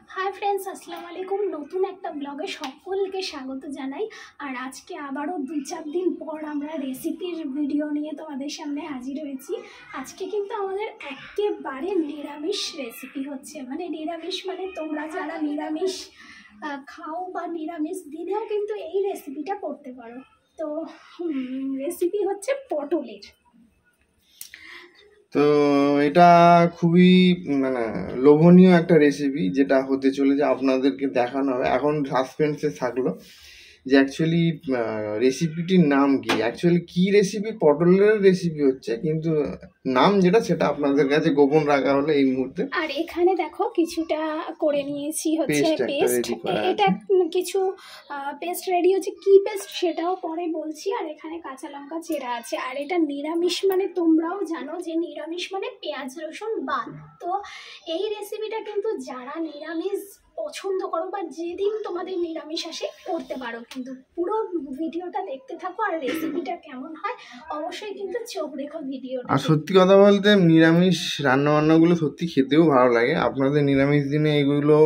Hi friends अस्सलाम वालेकुम नतून एक ब्लगे सकलके स्वागत जानाई। और आज के आबारो दो चार दिन पर आमरा रेसिपिर भिडियो निये तोमादेर सामने हाजिर हयेछि। आज के किन्तु आमादेर एकेबारे निरामिष रेसिपि होच्छे, माने निरामिष माने तोमरा जारा निरामिष खाओ बा निरामिष दिनेও किन्तु এই रेसिपिटा करते पारो। तो रेसिपि होच्छे पटलेर। तो এটা খুবই মানে লোভনীয় একটা রেসিপি যেটা হতে চলেছে আপনাদেরকে দেখানো হবে। এখন সাসপেন্সে থাকলো যে অ্যাকচুয়ালি রেসিপিটির নাম কি, অ্যাকচুয়ালি কি রেসিপি, পটলের রেসিপি হচ্ছে, কিন্তু নাম যেটা সেটা আপনাদের কাছে গোপন রাখা হলো এই মুহূর্তে। আর এখানে দেখো কিছুটা করে নিয়েছি হচ্ছে পেস্ট, এটা কিছু পেস্ট রেডি হচ্ছে, কি পেস্ট সেটাও পরে বলছি। আর এখানে কাঁচা লঙ্কা চেরা আছে। আর এটা নিরামিষ মানে তোমরাও জানো যে নিরামিষ মানে পেঁয়াজ রসুন বাদ। তো এই রেসিপিটা কিন্তু যারা নিরামিষ পছন্দ করো বা যেদিন তোমাদের নিরামিষ আসে করতে পারো, কিন্তু পুরো ভিডিওটা দেখতে থাকো। আর রেসিপিটা কেমন হয় অবশ্যই কিন্তু চোখ রেখো ভিডিওটা। আর সত্যি কথা বলতে নিরামিষ রান্নাবান্নাগুলো সত্যি খেতেও ভালো লাগে। আপনাদের নিরামিষ দিনে এগুলো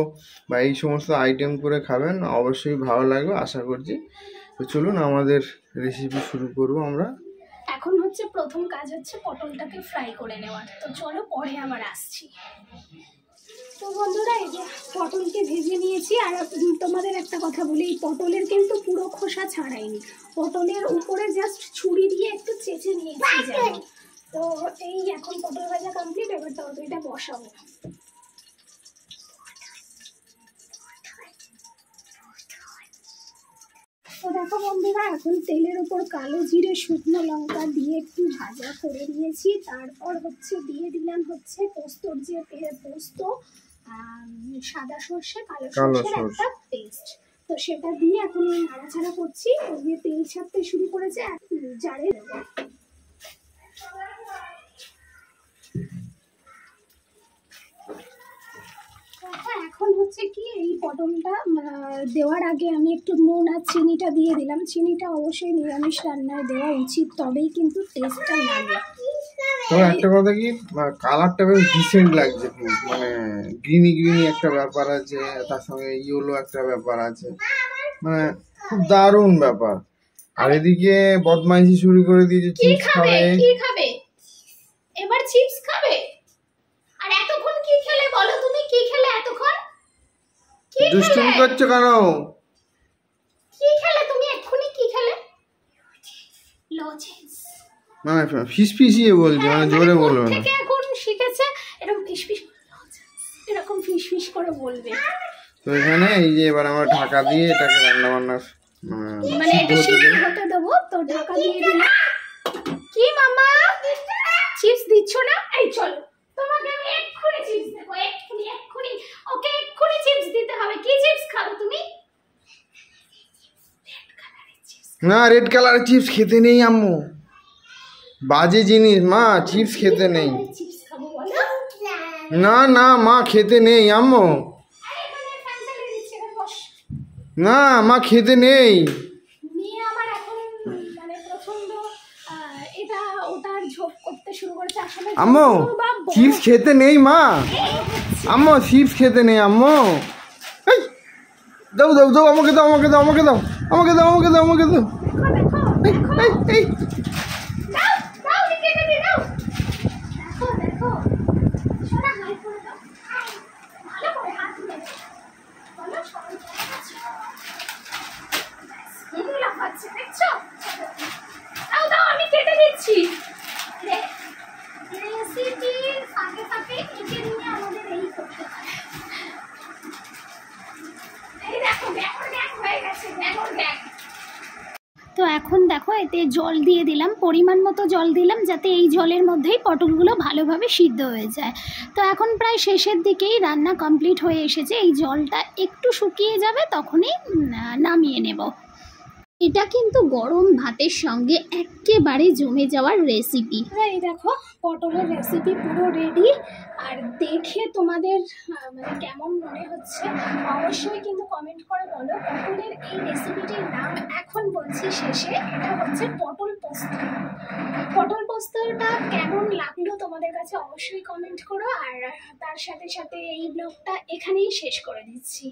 বা এই সমস্ত আইটেম করে খাবেন, অবশ্যই ভালো লাগবে আশা করছি। তো চলুন আমাদের রেসিপি শুরু করব আমরা। এখন হচ্ছে প্রথম কাজ হচ্ছে পটলটাকে ফ্রাই করে নেওয়ার। তো চলো পরে আবার আসছি। তো বন্ধুরা এই যে পটলকে ভেজে নিয়েছি। আর তোমাদের একটা কথা বলি, এই পটলের কিন্তু পুরো খোসা ছাড়াইনি, পটলের উপরে জাস্ট ছুরি দিয়ে একটু চেঁচে নিয়েছি জানো। তো এই এখন পটল ভাজা কমপ্লিট, এবার তরকারিটা বসাবো। তো দেখো বন্ধুরা এখন তেলের উপর কালো জিরে শুকনো লঙ্কা দিয়ে একটু ভাজা করে নিয়েছি। তারপর হচ্ছে দিয়ে দিলাম হচ্ছে পোস্তর যে পোস্ত, সাদা সর্ষে কালো সর্ষের একটা পেস্ট। তো সেটা দিয়ে এখন নাড়াচাড়া করছি। যে তেল ছাড়তে শুরু করেছে জারে দেবো। এখন হচ্ছে কি এই পটলটা দেওয়ার আগে আমি একটু নুন আর চিনিটা দিয়ে দিলাম। চিনিটা অবশ্যই নিরামিষ রান্নায় দেওয়া উচিত, তবেই কিন্তু টেস্টটা লাগে। তো একটা কথা কি, কালারটা বেশ ডিসেন্ট লাগছে, মানে গ্রিনি গ্রিনি একটা ব্যাপার আছে, তার সঙ্গে ইয়েলো একটা ব্যাপার আছে, মানে খুব দারুণ ব্যাপার। আর এদিকে বদমাইশি শুরু করে দিয়েছে, চিপস খাবে। কি খাবে এবার? চিপস খাবে? আর এতক্ষণ কি খেলে বলো? তুমি কি খেলে এতক্ষণ? দুষ্টুমি করছো কেন? কি খেলে তুমি এক্ষুনি? কি খেলে? লজেন্স। মানে ফিসফিসিয়ে বলছে, মানে জোরে বলবে না। থেকে এখন শিখেছে এরকম ফিসফিস, এরকম ফিসফিস করে বলবে। তো এখানে এই যে এবার আমরা ঢাকা দিয়ে এটাকে রান্না বান্না মানে এটা সিদ্ধ হতে দেবো। তো ঢাকা দিয়ে দিলাম। কি মামা চিপস দিচ্ছ না? এই চলো তোমাকে আমি এক্ষুনি চিপস দেবো, এক্ষুনি এক্ষুনি। ওকে এক্ষুনি চিপস দিতে হবে। কি চিপস খাবে তুমি? না, রেড কালারের চিপস খেতে নেই আম্মু, বাজে জিনিস মা, চিপস খেতে নেই। চিপস খাবো বলো? না না মা, খেতে নেই আম্মু। না মা, খেতে নেই। মেয়ে আমার এখন মানে প্রচন্ড এটা ওটার ঝোঁক করতে শুরু করেছে। আসলে আম্মু চিপস খেতে নেই মা, আম্মু চিপস খেতে নেই আম্মু। এই দাও দাও দাও, আমাকে দাও আমাকে দাও আমাকে দাও আমাকে দাও আমাকে দাও আমাকে দাও। এই এই তো এখন দেখো এতে জল দিয়ে দিলাম, পরিমাণ মতো জল দিলাম, যাতে এই জলের মধ্যেই পটলগুলো ভালোভাবে সিদ্ধ হয়ে যায়। তো এখন প্রায় শেষের দিকেই রান্না কমপ্লিট হয়ে এসেছে। এই জলটা একটু শুকিয়ে যাবে, তখনই নামিয়ে নেব। এটা কিন্তু গরম ভাতের সঙ্গে একেবারে জমে যাওয়ার রেসিপি। এই দেখো পটলের রেসিপি পুরো রেডি। আর দেখে তোমাদের মানে কেমন মনে হচ্ছে অবশ্যই কিন্তু কমেন্ট করে বলো। পটলের এই রেসিপিটির নাম এখন বলছি শেষে, এটা হচ্ছে পটল পোস্ত। পটল পোস্তটা কেমন লাগলো তোমাদের কাছে অবশ্যই কমেন্ট করো। আর তার সাথে সাথে এই ব্লগটা এখানেই শেষ করে দিচ্ছি।